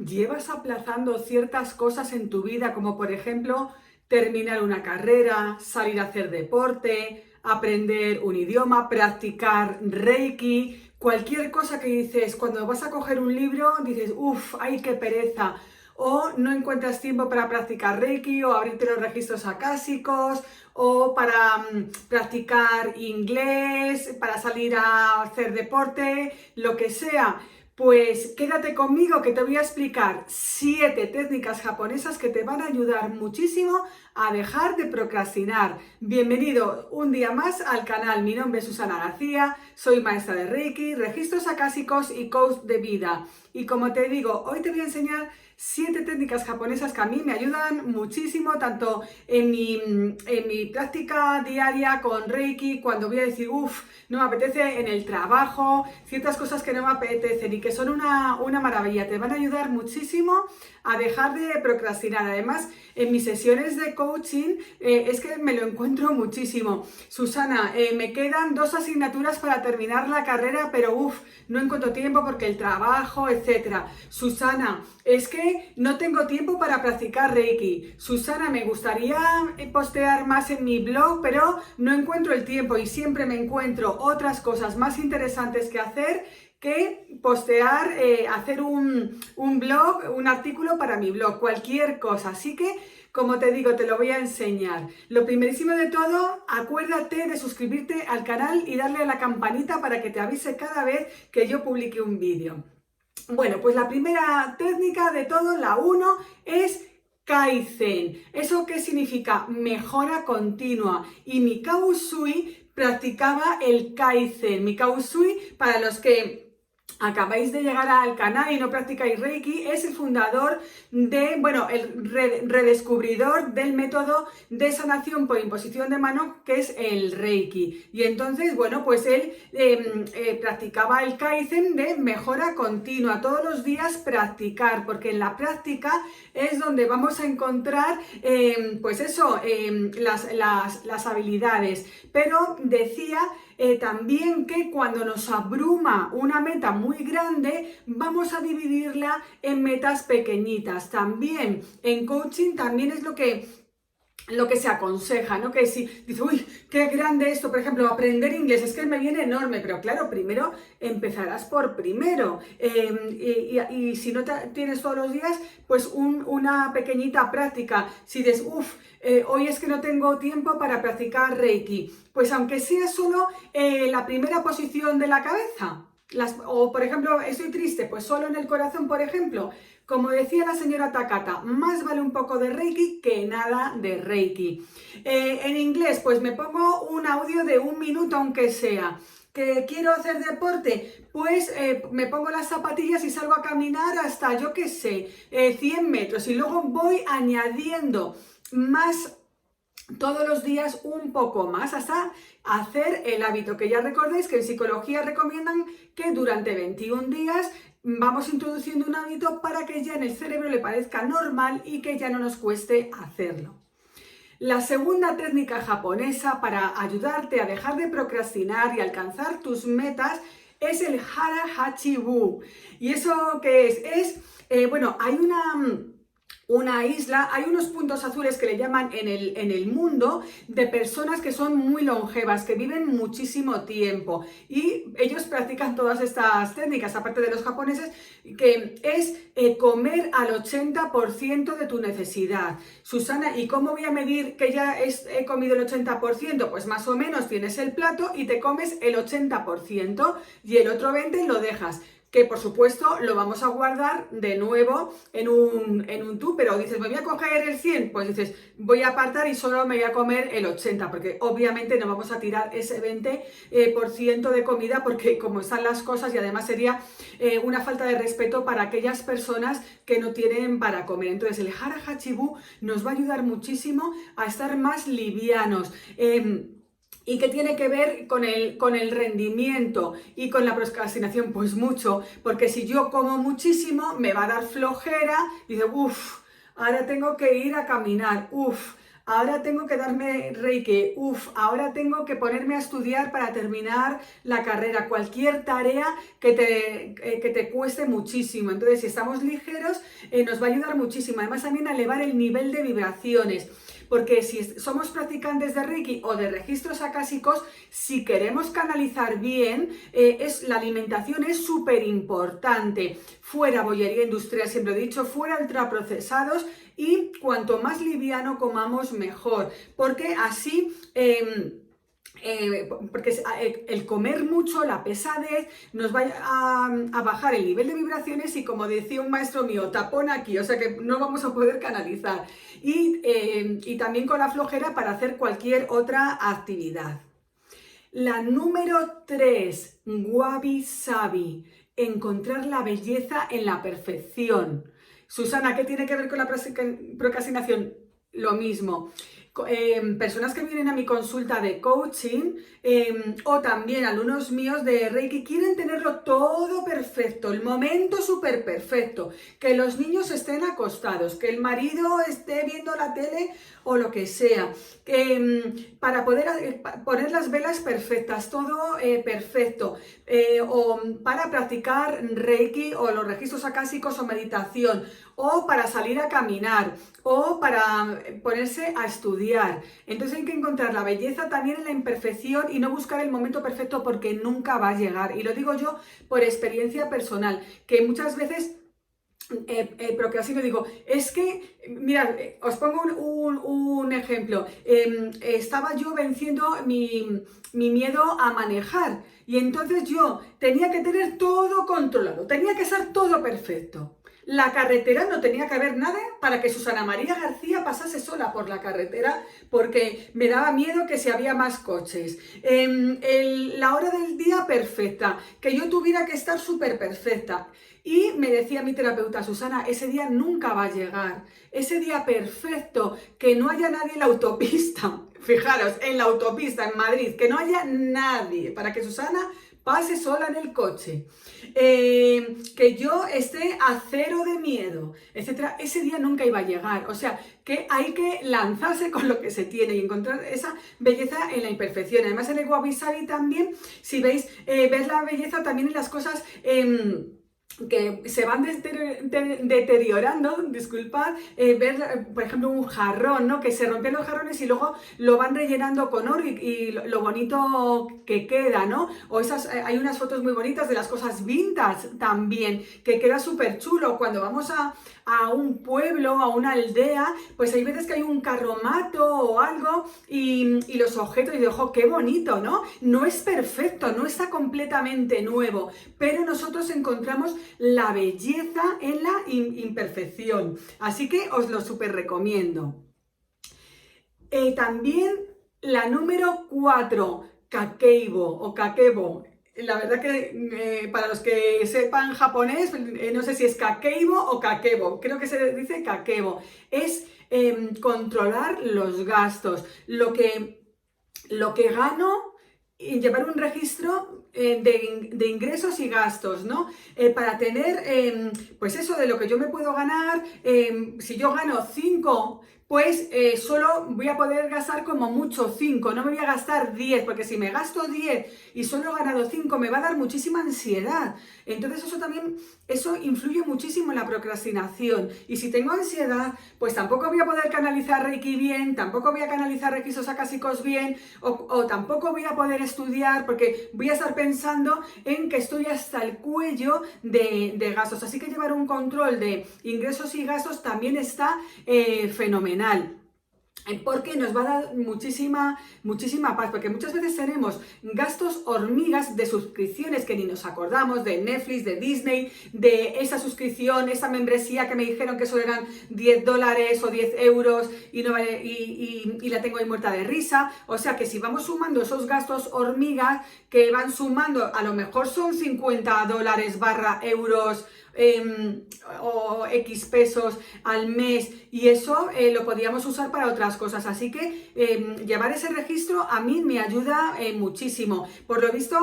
¿Llevas aplazando ciertas cosas en tu vida, como por ejemplo terminar una carrera, salir a hacer deporte, aprender un idioma, practicar Reiki, cualquier cosa que dices, cuando vas a coger un libro, dices, uff, ay, qué pereza, o no encuentras tiempo para practicar Reiki o abrirte los registros acásicos o para practicar inglés, para salir a hacer deporte, lo que sea? Pues quédate conmigo que te voy a explicar 7 técnicas japonesas que te van a ayudar muchísimo a dejar de procrastinar. Bienvenido un día más al canal. Mi nombre es Susana García, soy maestra de Reiki, registros acásicos y coach de vida. Y como te digo, hoy te voy a enseñar 7 técnicas japonesas que a mí me ayudan muchísimo, tanto en mi práctica diaria con Reiki, cuando voy a decir, uff, no me apetece, en el trabajo, ciertas cosas que no me apetecen y que son una maravilla. Te van a ayudar muchísimo a dejar de procrastinar. Además, en mis sesiones de coaching es que me lo encuentro muchísimo. Susana, me quedan 2 asignaturas para terminar la carrera, pero uff, no encuentro tiempo porque el trabajo, etcétera. Susana, es que no tengo tiempo para practicar Reiki. Susana, me gustaría postear más en mi blog, pero no encuentro el tiempo y siempre me encuentro otras cosas más interesantes que hacer que postear, hacer un blog, un artículo para mi blog, cualquier cosa. Así que, como te digo, te lo voy a enseñar. Lo primerísimo de todo, acuérdate de suscribirte al canal y darle a la campanita para que te avise cada vez que yo publique un vídeo. Bueno, pues la primera técnica de todo, la 1, es Kaizen. ¿Eso qué significa? Mejora continua. Y Mikao Usui practicaba el Kaizen. Mikao Usui, para los que acabáis de llegar al canal y no practicáis Reiki, es el fundador de, bueno, el redescubridor del método de sanación por imposición de mano, que es el Reiki. Y entonces, bueno, pues él practicaba el Kaizen de mejora continua, todos los días practicar, porque en la práctica es donde vamos a encontrar, pues eso, las habilidades. Pero decía también que cuando nos abruma una meta muy grande, vamos a dividirla en metas pequeñitas. También en coaching también es lo que se aconseja, ¿no? Que si dice, uy, qué grande esto, por ejemplo, aprender inglés, es que me viene enorme, pero claro, primero empezarás por primero, y si no tienes todos los días, pues una pequeñita práctica. Si dices, uff, hoy es que no tengo tiempo para practicar Reiki, pues aunque sea solo la primera posición de la cabeza, o por ejemplo, estoy triste, pues solo en el corazón, por ejemplo. Como decía la señora Takata, más vale un poco de Reiki que nada de Reiki. En inglés, pues me pongo un audio de 1 minuto, aunque sea. ¿Que quiero hacer deporte? Pues me pongo las zapatillas y salgo a caminar hasta, yo qué sé, 100 metros. Y luego voy añadiendo más todos los días un poco más hasta hacer el hábito, que ya recordéis que en psicología recomiendan que durante 21 días vamos introduciendo un hábito para que ya en el cerebro le parezca normal y que ya no nos cueste hacerlo. La segunda técnica japonesa para ayudarte a dejar de procrastinar y alcanzar tus metas es el Hara Hachi Bu. ¿Y eso qué es? Bueno, hay una isla, hay unos puntos azules que le llaman en el mundo, de personas que son muy longevas, que viven muchísimo tiempo, y ellos practican todas estas técnicas, aparte de los japoneses, que es comer al 80% de tu necesidad. Susana, ¿y cómo voy a medir que ya he comido el 80%? Pues más o menos tienes el plato y te comes el 80% y el otro 20% lo dejas, que por supuesto lo vamos a guardar de nuevo en un tupper. Dices, me voy a coger el 100, pues dices, voy a apartar y solo me voy a comer el 80, porque obviamente no vamos a tirar ese 20% de comida, porque como están las cosas, y además sería una falta de respeto para aquellas personas que no tienen para comer. Entonces el Hara Hachi Bu nos va a ayudar muchísimo a estar más livianos. ¿Y qué tiene que ver con el rendimiento y con la procrastinación? Pues mucho, porque si yo como muchísimo me va a dar flojera y digo, uff, ahora tengo que ir a caminar, uff, ahora tengo que darme Reiki, ahora tengo que ponerme a estudiar para terminar la carrera, cualquier tarea que te cueste muchísimo. Entonces, si estamos ligeros, nos va a ayudar muchísimo. Además, también a elevar el nivel de vibraciones. Porque si somos practicantes de Reiki o de registros acásicos, si queremos canalizar bien, la alimentación es súper importante. Fuera bollería industrial, siempre he dicho, fuera ultraprocesados, y cuanto más liviano comamos, mejor. Porque así... porque el comer mucho, la pesadez, nos va a bajar el nivel de vibraciones y, como decía un maestro mío, tapón aquí, o sea que no vamos a poder canalizar. Y también con la flojera para hacer cualquier otra actividad. La número 3, Wabi Sabi, encontrar la belleza en la perfección. Susana, ¿qué tiene que ver con la procrastinación? Lo mismo. Personas que vienen a mi consulta de coaching o también alumnos míos de Reiki quieren tenerlo todo perfecto, el momento súper perfecto, que los niños estén acostados, que el marido esté viendo la tele o lo que sea, para poder poner las velas perfectas, todo perfecto, o para practicar Reiki o los registros acásicos o meditación, o para salir a caminar, o para ponerse a estudiar. Entonces hay que encontrar la belleza también en la imperfección y no buscar el momento perfecto, porque nunca va a llegar. Y lo digo yo por experiencia personal, que muchas veces procrastino, digo, es que, mirad, os pongo un ejemplo. Estaba yo venciendo mi miedo a manejar, y entonces yo tenía que tener todo controlado, tenía que ser todo perfecto. La carretera no tenía que haber nada para que Susana María García pasase sola por la carretera, porque me daba miedo que si había más coches. La hora del día perfecta, que yo tuviera que estar súper perfecta. Y me decía mi terapeuta, Susana, ese día nunca va a llegar. Ese día perfecto, que no haya nadie en la autopista. Fijaros, en la autopista, en Madrid, que no haya nadie para que Susana pase sola en el coche, que yo esté a cero de miedo, etcétera. Ese día nunca iba a llegar. O sea, que hay que lanzarse con lo que se tiene y encontrar esa belleza en la imperfección. Además, en el Wabi Sabi también, si veis, ves la belleza también en las cosas que se van deteriorando, disculpad, ver, por ejemplo, un jarrón, ¿no? Que se rompen los jarrones y luego lo van rellenando con oro y lo bonito que queda, ¿no? O hay unas fotos muy bonitas de las cosas vintage también, que queda súper chulo. Cuando vamos a un pueblo, a una aldea, pues hay veces que hay un carromato o algo y los objetos, y digo, ojo, qué bonito, ¿no? No es perfecto, no está completamente nuevo, pero nosotros encontramos la belleza en la imperfección. Así que os lo súper recomiendo. También la número 4, Kakeibo o Kakebo. La verdad que para los que sepan japonés, no sé si es Kakeibo o Kakebo, creo que se dice Kakebo. Es controlar los gastos, lo que gano, y llevar un registro de ingresos y gastos, ¿no? Para tener, pues eso, de lo que yo me puedo ganar. Si yo gano 5, pues solo voy a poder gastar como mucho 5, no me voy a gastar 10, porque si me gasto 10 y solo he ganado 5, me va a dar muchísima ansiedad. Entonces eso influye muchísimo en la procrastinación. Y si tengo ansiedad, pues tampoco voy a poder canalizar Reiki bien, tampoco voy a canalizar registros acásicos bien, o tampoco voy a poder estudiar, porque voy a estar pensando en que estoy hasta el cuello de gastos. Así que llevar un control de ingresos y gastos también está fenomenal. Porque nos va a dar muchísima paz, porque muchas veces tenemos gastos hormigas de suscripciones que ni nos acordamos, de Netflix, de Disney, de esa suscripción, esa membresía que me dijeron que solo eran $10 o 10 euros y la tengo ahí muerta de risa. O sea que si vamos sumando esos gastos hormigas que van sumando, a lo mejor son $50 / euros o X pesos al mes, y eso lo podíamos usar para otras cosas. Así que llevar ese registro a mí me ayuda muchísimo. Por lo visto,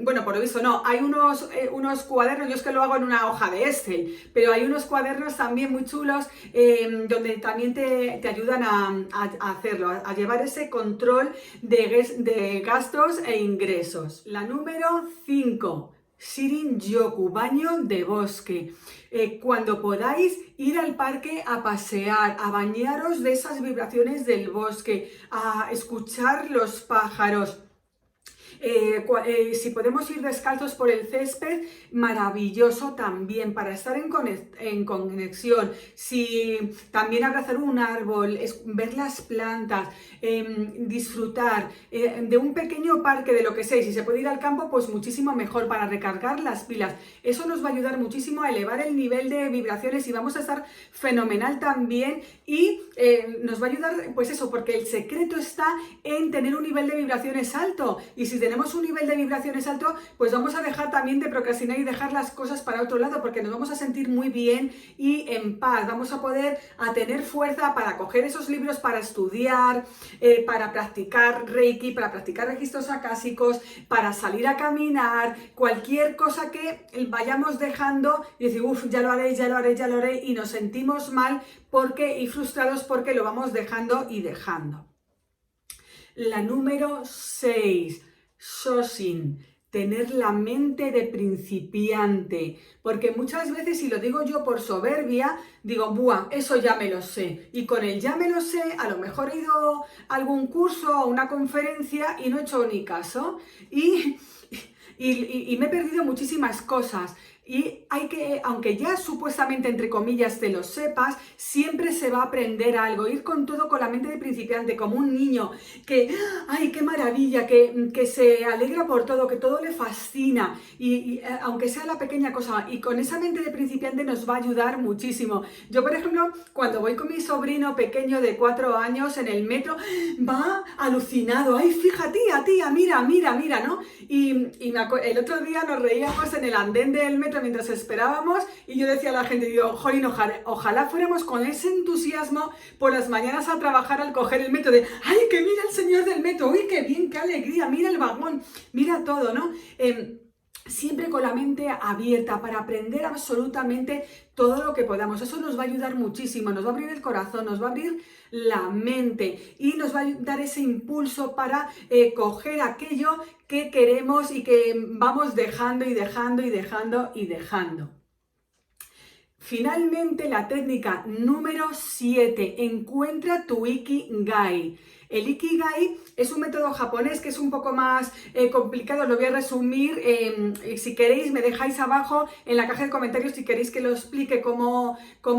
bueno, por lo visto no, hay unos cuadernos, yo es que lo hago en una hoja de Excel, pero hay unos cuadernos también muy chulos donde también te ayudan a hacerlo, a llevar ese control de gastos e ingresos. La número 5. Shirin-yoku, baño de bosque. Cuando podáis ir al parque a pasear, a bañaros de esas vibraciones del bosque, a escuchar los pájaros. Si podemos ir descalzos por el césped, maravilloso también para estar en conexión. Si también abrazar un árbol, ver las plantas, disfrutar de un pequeño parque, de lo que sea, y si se puede ir al campo, pues muchísimo mejor para recargar las pilas. Eso nos va a ayudar muchísimo a elevar el nivel de vibraciones y vamos a estar fenomenal también, y nos va a ayudar, pues eso, porque el secreto está en tener un nivel de vibraciones alto, y si tenemos un nivel de vibraciones alto, pues vamos a dejar también de procrastinar y dejar las cosas para otro lado, porque nos vamos a sentir muy bien y en paz. Vamos a poder tener fuerza para coger esos libros, para estudiar, para practicar Reiki, para practicar registros acásicos, para salir a caminar, cualquier cosa que vayamos dejando y decir, uff, ya lo haré, ya lo haré, ya lo haré, y nos sentimos mal y frustrados porque lo vamos dejando y dejando. La número 6. Shoshin, tener la mente de principiante, porque muchas veces, y lo digo yo por soberbia, digo, buah, eso ya me lo sé, y con el ya me lo sé, a lo mejor he ido a algún curso o una conferencia y no he hecho ni caso, y me he perdido muchísimas cosas. Y hay que, aunque ya supuestamente, entre comillas, te lo sepas, siempre se va a aprender algo. Ir con todo con la mente de principiante, como un niño que, ¡ay, qué maravilla! Que se alegra por todo, que todo le fascina. Y aunque sea la pequeña cosa, y con esa mente de principiante nos va a ayudar muchísimo. Yo, por ejemplo, cuando voy con mi sobrino pequeño de 4 años en el metro, va alucinado. ¡Ay, fíjate, tía, mira, mira, mira!, ¿no? Y el otro día nos reíamos en el andén del metro mientras esperábamos, y yo decía a la gente, digo, jolín, ojalá fuéramos con ese entusiasmo por las mañanas a trabajar al coger el metro, de, ¡ay, que mira el señor del metro! ¡Uy, qué bien, qué alegría! ¡Mira el vagón! ¡Mira todo!, ¿no? Siempre con la mente abierta para aprender absolutamente todo lo que podamos. Eso nos va a ayudar muchísimo, nos va a abrir el corazón, nos va a abrir la mente y nos va a dar ese impulso para coger aquello que queremos y que vamos dejando y dejando y dejando y dejando. Finalmente, la técnica número 7, encuentra tu Ikigai. El Ikigai es un método japonés que es un poco más complicado, lo voy a resumir. Si queréis, me dejáis abajo en la caja de comentarios si queréis que lo explique cómo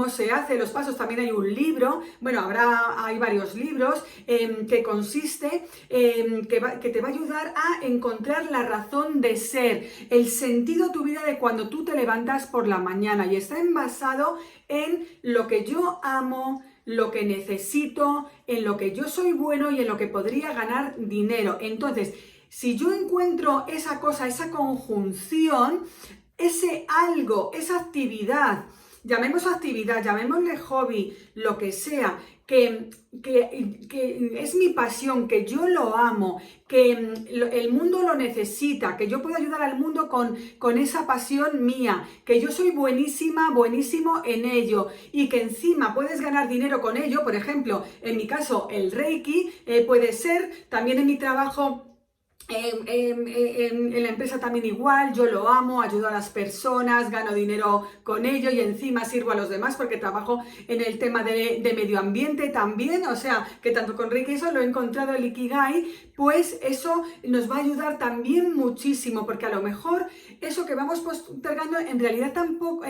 se hace, los pasos. También hay un libro, bueno, hay varios libros que consiste, que te va a ayudar a encontrar la razón de ser, el sentido de tu vida de cuando tú te levantas por la mañana, y está basado en lo que yo amo, lo que necesito, en lo que yo soy bueno y en lo que podría ganar dinero. Entonces, si yo encuentro esa cosa, esa conjunción, ese algo, esa actividad, llamémosle hobby, lo que sea, que es mi pasión, que yo lo amo, que el mundo lo necesita, que yo puedo ayudar al mundo con esa pasión mía, que yo soy buenísima, buenísimo en ello, y que encima puedes ganar dinero con ello. Por ejemplo, en mi caso, el Reiki puede ser, también en mi trabajo. En la empresa también igual, yo lo amo, ayudo a las personas, gano dinero con ello y encima sirvo a los demás porque trabajo en el tema de medio ambiente también, o sea, que tanto con Reiki eso lo he encontrado el Ikigai, pues eso nos va a ayudar también muchísimo, porque a lo mejor eso que vamos postergando, en realidad tampoco,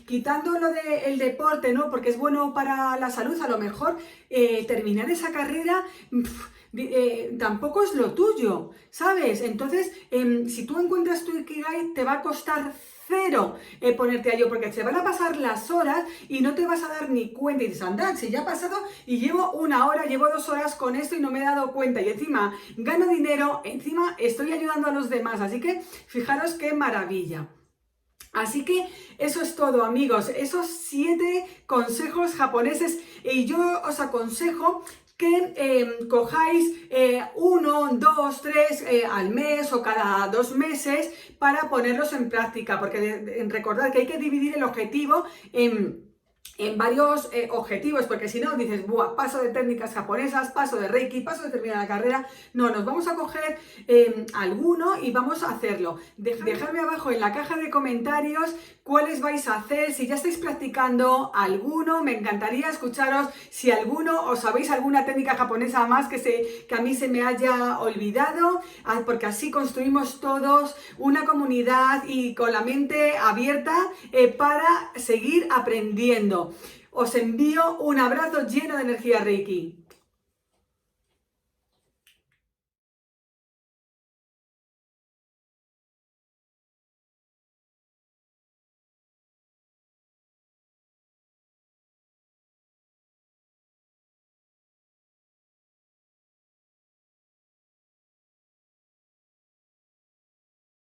quitando lo del deporte, ¿no? Porque es bueno para la salud, a lo mejor terminar esa carrera tampoco es lo tuyo, ¿sabes? Entonces, si tú encuentras tu Ikigai, te va a costar cero ponerte a ello, porque se van a pasar las horas y no te vas a dar ni cuenta, y dices, anda, si ya ha pasado y llevo 1 hora, llevo 2 horas con esto y no me he dado cuenta, y encima gano dinero, encima estoy ayudando a los demás, así que fijaros qué maravilla. Así que eso es todo, amigos, esos 7 consejos japoneses, y yo os aconsejo que cojáis 1, 2, 3 al mes o cada 2 meses para ponerlos en práctica, porque recordad que hay que dividir el objetivo en varios objetivos, porque si no dices, buah, paso de técnicas japonesas, paso de Reiki, paso de terminar la carrera. No, nos vamos a coger alguno y vamos a hacerlo. Dejadme abajo en la caja de comentarios cuáles vais a hacer, si ya estáis practicando alguno, me encantaría escucharos si alguno o sabéis alguna técnica japonesa más que a mí se me haya olvidado, porque así construimos todos una comunidad y con la mente abierta para seguir aprendiendo. Os envío un abrazo lleno de energía Reiki.